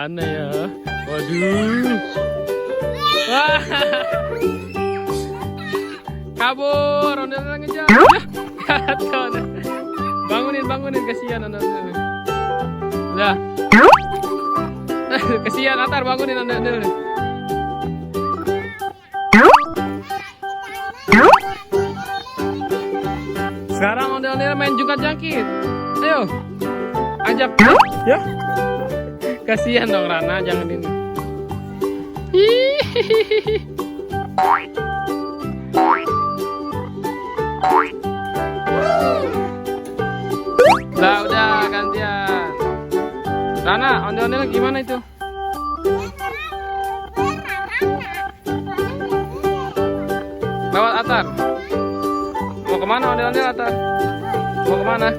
Mana ya? Waduh. Wah. Kabur, ondel-ondel ngejar. Jatuh. Bangunin, kasihan ondel-ondel. Udah. Kasihan Atar, bangunin ondel-ondel. Sekarang ondel-ondel main jungkat-jangkit. Ayo. Ajak ya. Kasihan dong Rana, jangan ini. Hihihi. Udah gantian. Rana, ondel-ondel gimana itu? Lewat Atar. Mau kemana ondel-ondel Atar? Mau kemana?